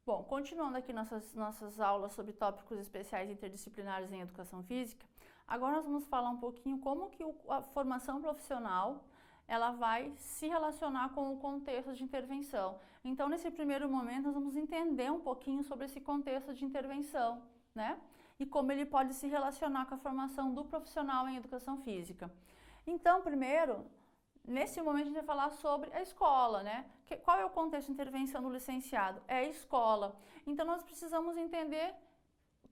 Bom, continuando aqui nossas aulas sobre tópicos especiais interdisciplinares em educação física, agora nós vamos falar um pouquinho como que a formação profissional ela vai se relacionar com o contexto de intervenção. Então, nesse primeiro momento, nós vamos entender um pouquinho sobre esse contexto de intervenção, né? E como ele pode se relacionar com a formação do profissional em educação física. Então, primeiro, nesse momento a gente vai falar sobre a escola, né? Qual é o contexto de intervenção do licenciado? É a escola. Então nós precisamos entender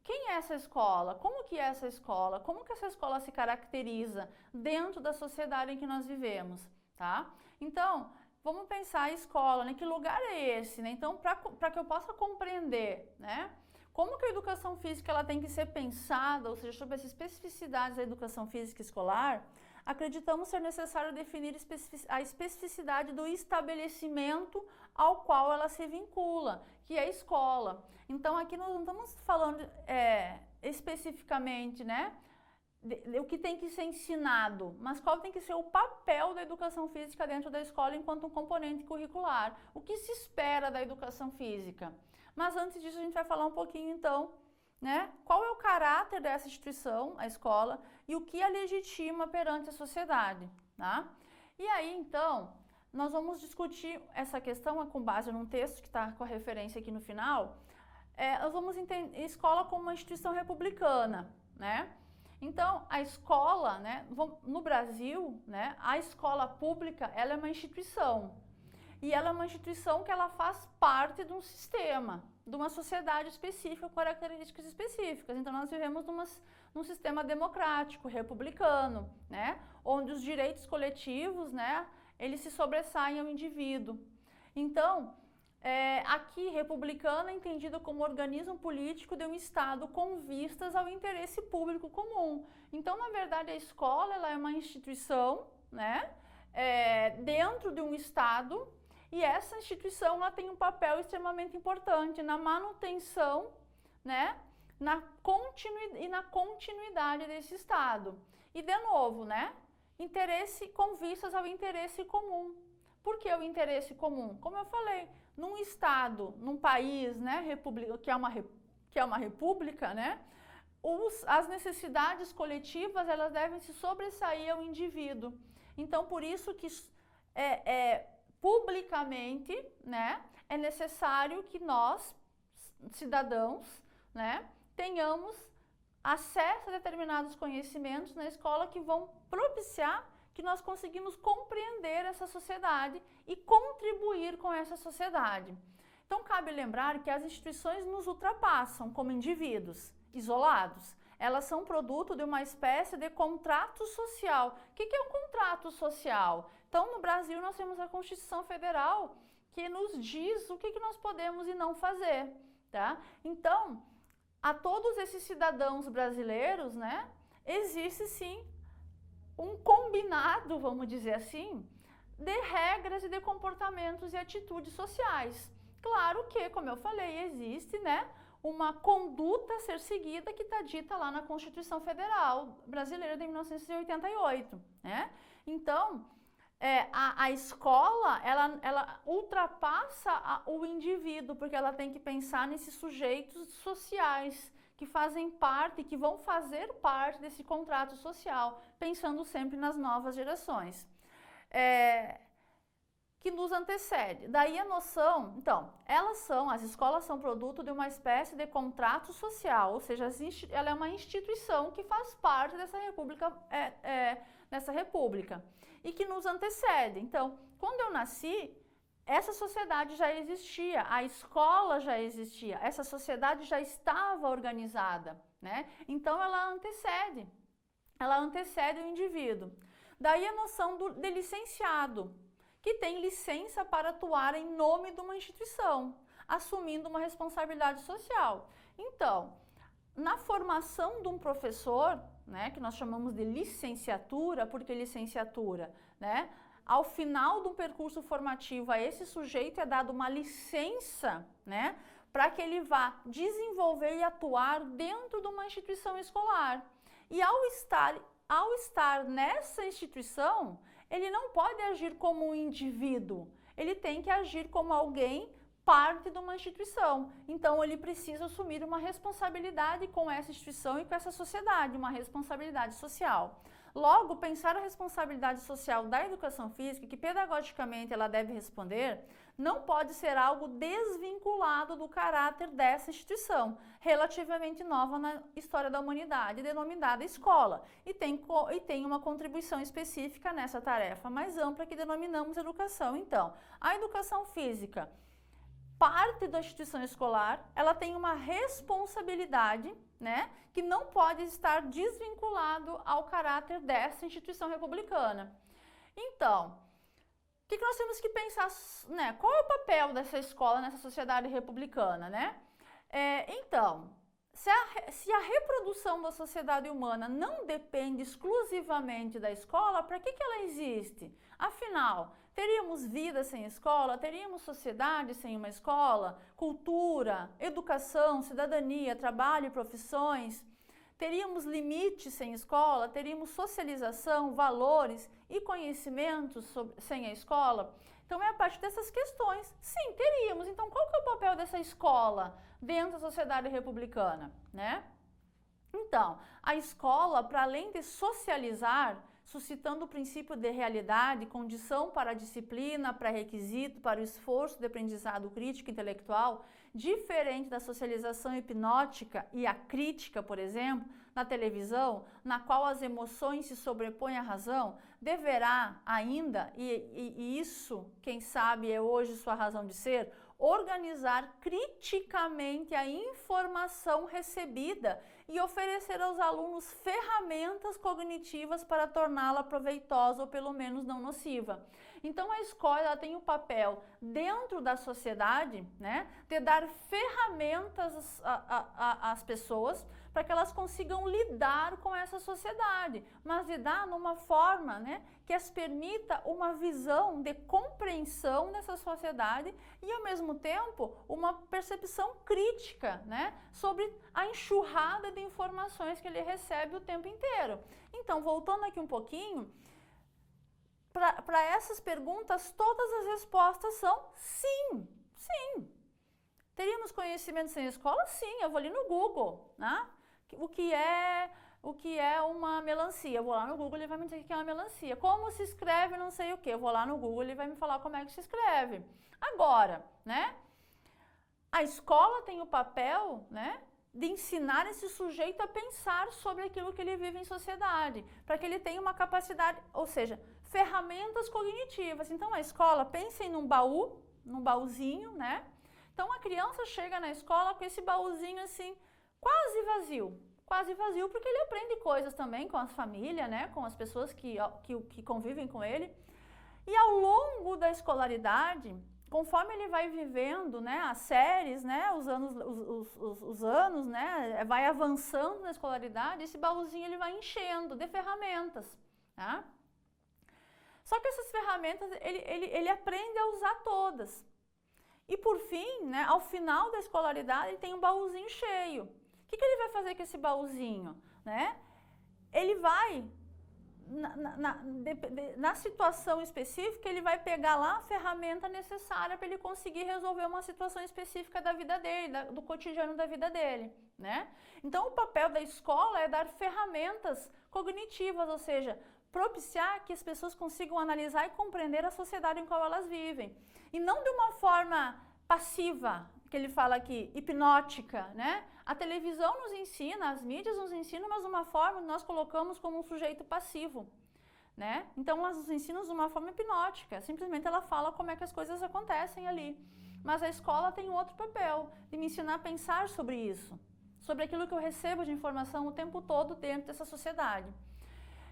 quem é essa escola, como que é essa escola, como que essa escola se caracteriza dentro da sociedade em que nós vivemos, tá? Então, vamos pensar a escola, né? Que lugar é esse, né? Então, para que eu possa compreender, né? Como que a educação física ela tem que ser pensada, ou seja, sobre as especificidades da educação física escolar, acreditamos ser necessário definir a especificidade do estabelecimento ao qual ela se vincula, que é a escola. Então, aqui nós não estamos falando especificamente, né, o que tem que ser ensinado, mas qual tem que ser o papel da educação física dentro da escola enquanto um componente curricular. O que se espera da educação física? Mas antes disso, a gente vai falar um pouquinho, então, né? Qual é o caráter dessa instituição, a escola, e o que a legitima perante a sociedade, tá? E aí, então, nós vamos discutir essa questão com base num texto que está com a referência aqui no final. Nós vamos entender a escola como uma instituição republicana, né? Então, a escola, né, no Brasil, né, a escola pública, ela é uma instituição. E ela é uma instituição que ela faz parte de um sistema, de uma sociedade específica, com características específicas. Então, nós vivemos num sistema democrático, republicano, né? Onde os direitos coletivos, né, eles se sobressaem ao indivíduo. Então, aqui, republicano é entendido como organismo político de um Estado com vistas ao interesse público comum. Então, na verdade, a escola ela é uma instituição, né, dentro de um Estado. E essa instituição ela tem um papel extremamente importante na manutenção, né, na continuidade desse Estado. E, de novo, né, interesse com vistas ao interesse comum. Por que o interesse comum? Como eu falei, num Estado, num país, né, que é uma república, né, as necessidades coletivas elas devem se sobressair ao indivíduo. Então, por isso que publicamente, né, é necessário que nós, cidadãos, né, tenhamos acesso a determinados conhecimentos na escola que vão propiciar que nós conseguimos compreender essa sociedade e contribuir com essa sociedade. Então, cabe lembrar que as instituições nos ultrapassam como indivíduos isolados. Elas são produto de uma espécie de contrato social. O que é um contrato social? Então, no Brasil, nós temos a Constituição Federal que nos diz o que nós podemos e não fazer, tá? Então, a todos esses cidadãos brasileiros, né, existe sim um combinado, vamos dizer assim, de regras e de comportamentos e atitudes sociais. Claro que, como eu falei, existe, né, uma conduta a ser seguida que está dita lá na Constituição Federal Brasileira de 1988, né? Então, a escola, ela ultrapassa o indivíduo, porque ela tem que pensar nesses sujeitos sociais que fazem parte, que vão fazer parte desse contrato social, pensando sempre nas novas gerações. Que nos antecede. Daí a noção, então, as escolas são produto de uma espécie de contrato social, ou seja, ela é uma instituição que faz parte dessa república e que nos antecede. Então, quando eu nasci, essa sociedade já existia, a escola já existia, essa sociedade já estava organizada, né? Então, ela antecede o indivíduo. Daí a noção de licenciado, que tem licença para atuar em nome de uma instituição, assumindo uma responsabilidade social. Então, na formação de um professor, né, que nós chamamos de licenciatura, porque licenciatura, né, ao final de um percurso formativo, a esse sujeito é dado uma licença, né, para que ele vá desenvolver e atuar dentro de uma instituição escolar. E ao estar nessa instituição, ele não pode agir como um indivíduo, ele tem que agir como alguém parte de uma instituição. Então, ele precisa assumir uma responsabilidade com essa instituição e com essa sociedade, uma responsabilidade social. Logo, pensar a responsabilidade social da educação física, que pedagogicamente ela deve responder, não pode ser algo desvinculado do caráter dessa instituição, relativamente nova na história da humanidade, denominada escola, e tem uma contribuição específica nessa tarefa mais ampla que denominamos educação. Então, a educação física, parte da instituição escolar, ela tem uma responsabilidade, né, que não pode estar desvinculado ao caráter dessa instituição republicana. Então, o que nós temos que pensar, né? Qual é o papel dessa escola nessa sociedade republicana, né? Então, se a reprodução da sociedade humana não depende exclusivamente da escola, para que ela existe? Afinal, teríamos vida sem escola? Teríamos sociedade sem uma escola? Cultura, educação, cidadania, trabalho e profissões? Teríamos limites sem escola? Teríamos socialização, valores e conhecimentos sem a escola? Então, é a partir dessas questões. Sim, teríamos. Então, qual que é o papel dessa escola dentro da sociedade republicana, né? Então, a escola, para além de socializar, suscitando o princípio de realidade, condição para a disciplina, pré-requisito para o esforço de aprendizado crítico e intelectual, diferente da socialização hipnótica e a crítica, por exemplo, na televisão, na qual as emoções se sobrepõem à razão, deverá ainda, e isso, quem sabe, é hoje sua razão de ser, organizar criticamente a informação recebida e oferecer aos alunos ferramentas cognitivas para torná-la proveitosa ou pelo menos não nociva. Então a escola ela tem o papel dentro da sociedade, né, de dar ferramentas às pessoas para que elas consigam lidar com essa sociedade, mas lidar numa forma, né, que as permita uma visão de compreensão dessa sociedade e, ao mesmo tempo, uma percepção crítica, né, sobre a enxurrada de informações que ele recebe o tempo inteiro. Então, voltando aqui um pouquinho, para essas perguntas, todas as respostas são sim, sim. Teríamos conhecimento sem escola? Sim, eu vou ali no Google, né? O que é uma melancia? Eu vou lá no Google e ele vai me dizer o que é uma melancia. Como se escreve não sei o que? Eu vou lá no Google e ele vai me falar como é que se escreve. Agora, né? A escola tem o papel, né, de ensinar esse sujeito a pensar sobre aquilo que ele vive em sociedade, para que ele tenha uma capacidade, ou seja, ferramentas cognitivas. Então, a escola, pensem num baúzinho, né? Então, a criança chega na escola com esse baúzinho assim, quase vazio, porque ele aprende coisas também com a família, né? Com as pessoas que convivem com ele. E ao longo da escolaridade, conforme ele vai vivendo, né, as séries, né, os anos, né, vai avançando na escolaridade, esse baúzinho ele vai enchendo de ferramentas, tá? Só que essas ferramentas, ele aprende a usar todas. E por fim, né, ao final da escolaridade, ele tem um baúzinho cheio. O que ele vai fazer com esse baúzinho, né? Ele vai, na situação específica, ele vai pegar lá a ferramenta necessária para ele conseguir resolver uma situação específica da vida dele, do cotidiano da vida dele, né? Então, o papel da escola é dar ferramentas cognitivas, ou seja, propiciar que as pessoas consigam analisar e compreender a sociedade em qual elas vivem. E não de uma forma passiva, que ele fala aqui, hipnótica, né? A televisão nos ensina, as mídias nos ensinam, mas de uma forma que nós colocamos como um sujeito passivo, né? Então, elas nos ensinam de uma forma hipnótica, simplesmente ela fala como é que as coisas acontecem ali. Mas a escola tem outro papel, de me ensinar a pensar sobre isso, sobre aquilo que eu recebo de informação o tempo todo dentro dessa sociedade.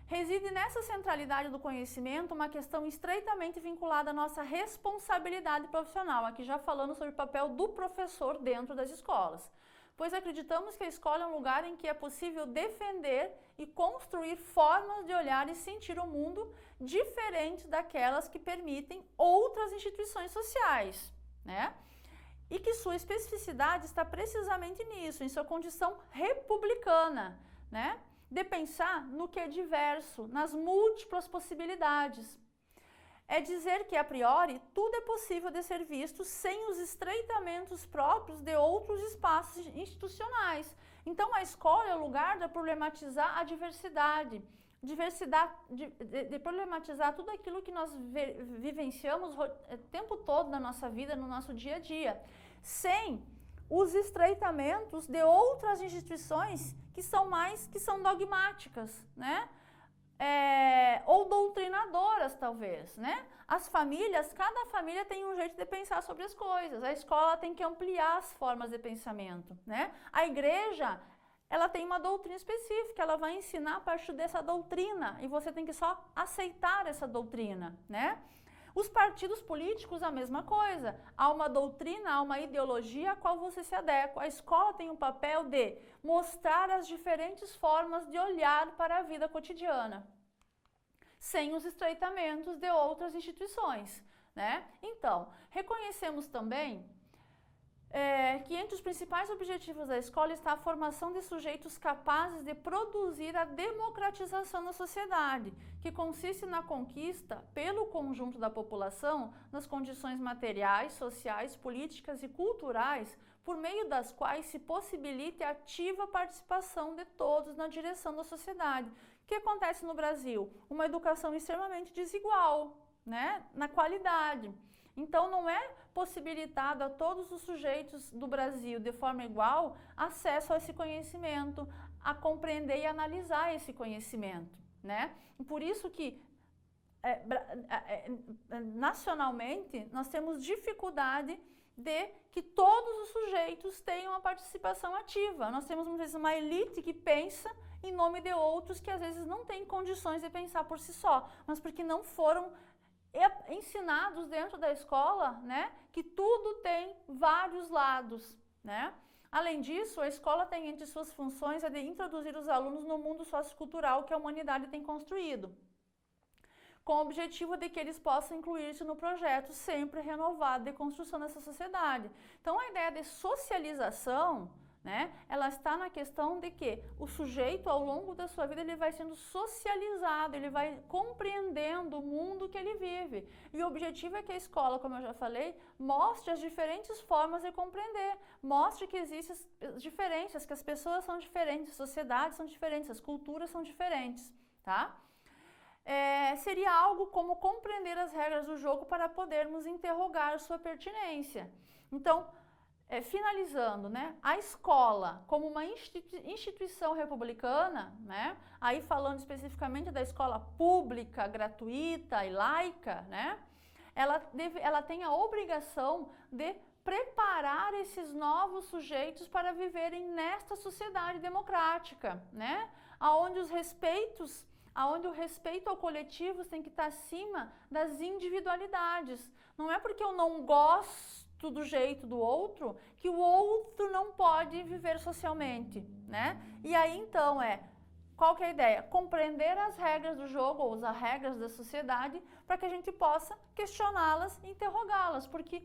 Reside nessa centralidade do conhecimento uma questão estreitamente vinculada à nossa responsabilidade profissional, aqui já falando sobre o papel do professor dentro das escolas, pois acreditamos que a escola é um lugar em que é possível defender e construir formas de olhar e sentir o mundo diferentes daquelas que permitem outras instituições sociais, né? E que sua especificidade está precisamente nisso, em sua condição republicana, né? De pensar no que é diverso, nas múltiplas possibilidades. é dizer que, a priori, tudo é possível de ser visto sem os estreitamentos próprios de outros espaços institucionais. Então, a escola é o lugar de problematizar a diversidade, de problematizar tudo aquilo que nós vivenciamos o tempo todo na nossa vida, no nosso dia a dia, sem os estreitamentos de outras instituições que são dogmáticas, né? Ou doutrinadoras, talvez, né? As famílias, cada família tem um jeito de pensar sobre as coisas. A escola tem que ampliar as formas de pensamento, né? A igreja, ela tem uma doutrina específica, ela vai ensinar a partir dessa doutrina e você tem que só aceitar essa doutrina, né? Os partidos políticos, a mesma coisa. Há uma doutrina, há uma ideologia a qual você se adequa. A escola tem um papel de mostrar as diferentes formas de olhar para a vida cotidiana, sem os estreitamentos de outras instituições, né? Então, reconhecemos também que entre os principais objetivos da escola está a formação de sujeitos capazes de produzir a democratização da sociedade, que consiste na conquista, pelo conjunto da população, das condições materiais, sociais, políticas e culturais, por meio das quais se possibilite a ativa participação de todos na direção da sociedade. O que acontece no Brasil? Uma educação extremamente desigual, né, na qualidade. Então, não é possibilitado a todos os sujeitos do Brasil, de forma igual, acesso a esse conhecimento, a compreender e analisar esse conhecimento, né? E por isso que, nacionalmente, nós temos dificuldade de que todos os sujeitos tenham uma participação ativa. Nós temos, muitas vezes, uma elite que pensa em nome de outros que, às vezes, não têm condições de pensar por si só, mas porque não foram ensinados dentro da escola, né, que tudo tem vários lados, né? Além disso, a escola tem entre suas funções a de introduzir os alunos no mundo sociocultural que a humanidade tem construído, com o objetivo de que eles possam incluir-se no projeto sempre renovado de construção dessa sociedade. Então, a ideia de socialização, né, ela está na questão de que o sujeito, ao longo da sua vida, ele vai sendo socializado, ele vai compreendendo o mundo que ele vive. E o objetivo é que a escola, como eu já falei, mostre as diferentes formas de compreender, mostre que existem as diferenças, que as pessoas são diferentes, as sociedades são diferentes, as culturas são diferentes, tá? Seria algo como compreender as regras do jogo para podermos interrogar sua pertinência. Então, finalizando, né, a escola como uma instituição republicana, né, aí falando especificamente da escola pública, gratuita e laica, né, ela tem a obrigação de preparar esses novos sujeitos para viverem nesta sociedade democrática, né, onde o respeito ao coletivo tem que estar acima das individualidades. Não é porque eu não gosto do jeito do outro que o outro não pode viver socialmente, né? E aí, então, qual que é a ideia? Compreender as regras do jogo ou as regras da sociedade para que a gente possa questioná-las e interrogá-las, porque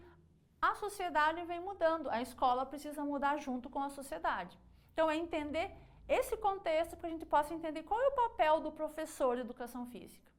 a sociedade vem mudando, a escola precisa mudar junto com a sociedade. Então, é entender esse contexto para que a gente possa entender qual é o papel do professor de educação física.